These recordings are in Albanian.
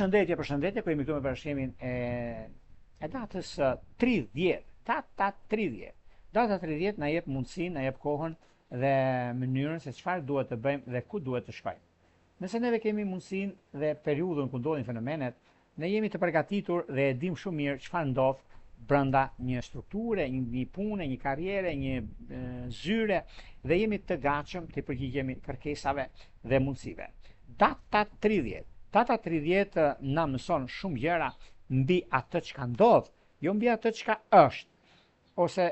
Përshëndetje, ku jemi këtu me bashkësimin e datës 30. Data 30. Data 30 na jep mundësinë, na jep kohën dhe mënyrën se çfarë duhet të bëjmë dhe ku duhet të shkojmë. Nëse neve kemi mundësinë dhe periudhën ku ndodhin fenomenet, ne jemi të përgatitur dhe e dim shumë mirë çfarë ndodh brenda një strukture, një pune, një karriere, një zyre dhe jemi të gatshëm të përgjigjemi kërkesave dhe mundësive. Data 30. Data 30 na mëson shumë gjëra mbi atë çka ndodh, jo mbi atë çka është, ose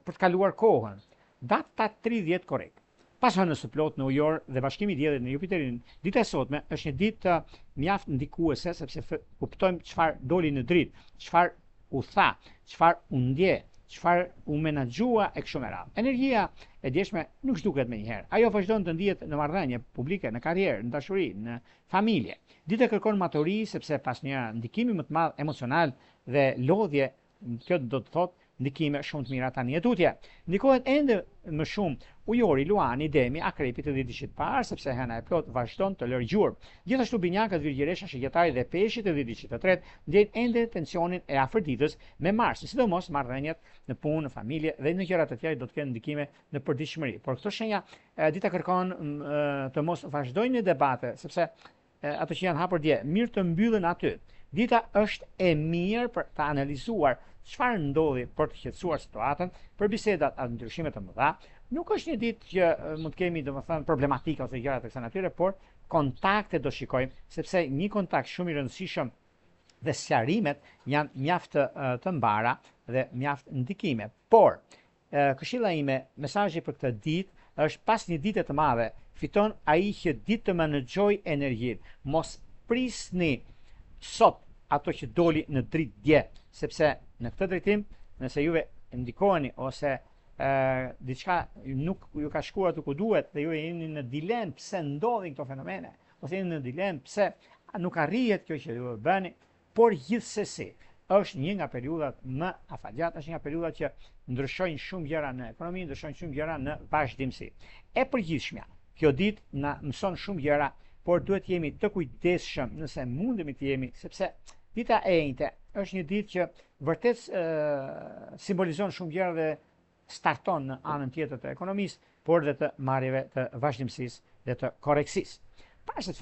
për të kaluar kohën. Data 30 korrekt. Pas hënës së plotë në ujor dhe bashkimi i diellit në Jupiterin, dita e sotme është një ditë mjaft ndikuese sepse kuptojmë çfarë doli në dritë, çfarë u tha, çfarë u ndje, çfarë u menaxhua e kështu me radhë. Energjia e djeshme nuk zhduket menjëherë. Ajo vazhdon të ndihet në marrëdhënie publike, në karrierë, në dashuri, në familje. Dita kërkon maturi sepse pas një ndikimi më të madh emocional dhe lodhje, kjo do të thotë ndikime shumë të mira tani e tutje. Ndikohet ende më shumë ujori, luani, demi, akrepi të dhjetë parë, sepse hëna e plot vazhdon të lërë gjurmë. Gjithashtu binjakët, virgjeresha, shëgjetarit dhe peshqit të dhjetë të tretë ndjejnë ende tensionin e afërditës me Marsin, sidomos marrëdhëniet në punë, në familje dhe në gjëra të tjera do të kenë ndikime në përditshmëri. Por këto shenja dita kërkon të mos vazhdojnë në debate, sepse ato që janë hapur dje, mirë të mbyllen aty. Dita është e mirë për të analizuar çfarë ndodhi për të qetësuar situatën, për bisedat a ndryshime të mëdha. Nuk është një ditë që mund të kemi domethënë problematika ose gjëra të kësaj natyre, por kontakte do shikojmë, sepse një kontakt shumë i rëndësishëm dhe sqarimet janë mjaft të mbara dhe mjaft ndikime. Por këshilla ime, mesazhi për këtë ditë është pas një dite të madhe, fiton ai që ditë të menaxhoj energjinë. Mos prisni sot ato që doli në dritë dje, sepse në këtë drejtim, nëse juve ndikoheni ose diçka nuk ju ka shkuar aty ku duhet dhe ju jeni në dilemë pse ndodhin këto fenomene, ose jeni në dilemë pse nuk arrihet kjo që ju bëni, por gjithsesi është një nga periudhat më afatgjat, është një nga periudhat që ndryshojnë shumë gjëra në ekonomi, ndryshojnë shumë gjëra në vazhdimsi. E përgjithshmja, kjo ditë na mëson shumë gjëra, por duhet jemi të kujdesshëm nëse mundemi të jemi, sepse dita e njëjtë është një ditë që vërtet simbolizon shumë gjëra dhe starton në anën tjetër të ekonomisë, por dhe të marrjeve të vazhdimësisë dhe të korrektsisë.